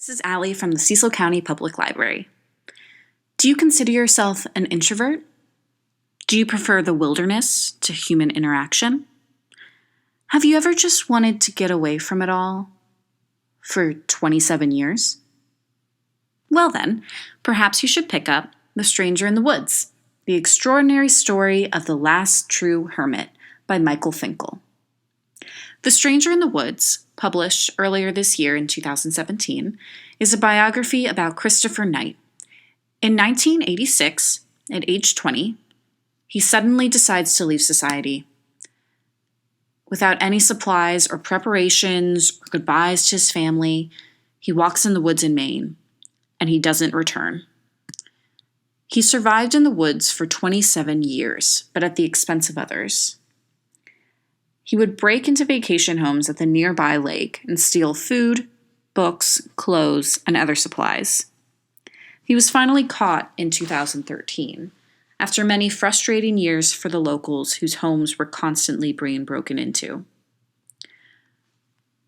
This is Allie from the Cecil County Public Library. Do you consider yourself an introvert? Do you prefer the wilderness to human interaction? Have you ever just wanted to get away from it all for 27 years? Well then, perhaps you should pick up The Stranger in the Woods, The Extraordinary Story of the Last True Hermit by Michael Finkel. The Stranger in the Woods, published earlier this year in 2017, is a biography about Christopher Knight. In 1986, at age 20, he suddenly decides to leave society. Without any supplies or preparations or goodbyes to his family, he walks in the woods in Maine, and he doesn't return. He survived in the woods for 27 years, but at the expense of others. He would break into vacation homes at the nearby lake and steal food, books, clothes, and other supplies. He was finally caught in 2013, after many frustrating years for the locals whose homes were constantly being broken into.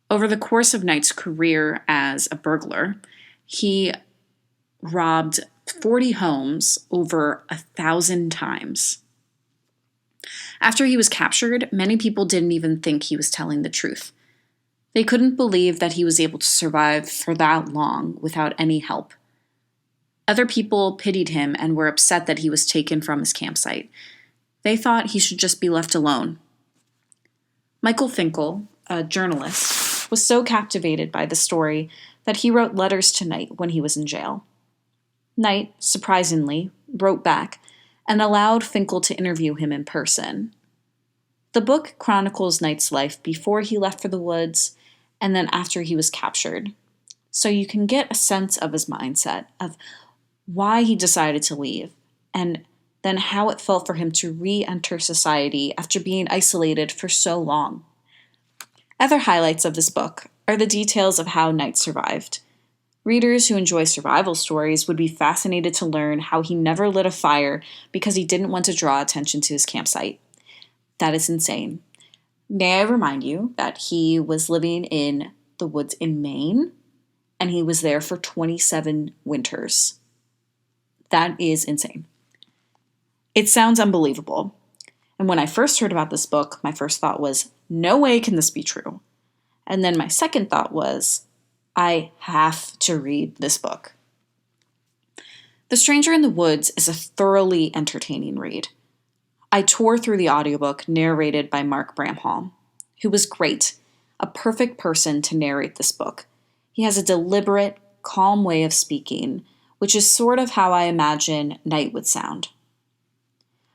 Over the course of Knight's career as a burglar, he robbed 40 homes over 1,000 times. After he was captured, many people didn't even think he was telling the truth. They couldn't believe that he was able to survive for that long without any help. Other people pitied him and were upset that he was taken from his campsite. They thought he should just be left alone. Michael Finkel, a journalist, was so captivated by the story that he wrote letters to Knight when he was in jail. Knight, surprisingly, wrote back and allowed Finkel to interview him in person. The book chronicles Knight's life before he left for the woods and then after he was captured, so you can get a sense of his mindset, of why he decided to leave, and then how it felt for him to re-enter society after being isolated for so long. Other highlights of this book are the details of how Knight survived. Readers who enjoy survival stories would be fascinated to learn how he never lit a fire because he didn't want to draw attention to his campsite. That is insane. May I remind you that he was living in the woods in Maine, and he was there for 27 winters. That is insane. It sounds unbelievable. And when I first heard about this book, my first thought was, no way can this be true. And then my second thought was, I have to read this book. The Stranger in the Woods is a thoroughly entertaining read. I tore through the audiobook narrated by Mark Bramhall, who was great, a perfect person to narrate this book. He has a deliberate, calm way of speaking, which is sort of how I imagine Knight would sound.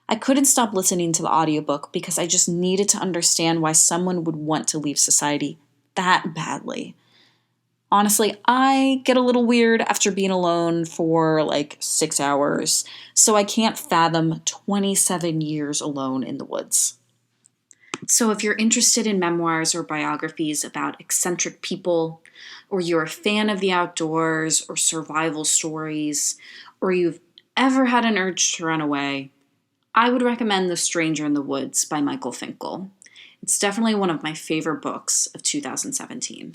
I couldn't stop listening to the audiobook because I just needed to understand why someone would want to leave society that badly. Honestly, I get a little weird after being alone for like 6 hours, so I can't fathom 27 years alone in the woods. So if you're interested in memoirs or biographies about eccentric people, or you're a fan of the outdoors or survival stories, or you've ever had an urge to run away, I would recommend The Stranger in the Woods by Michael Finkel. It's definitely one of my favorite books of 2017.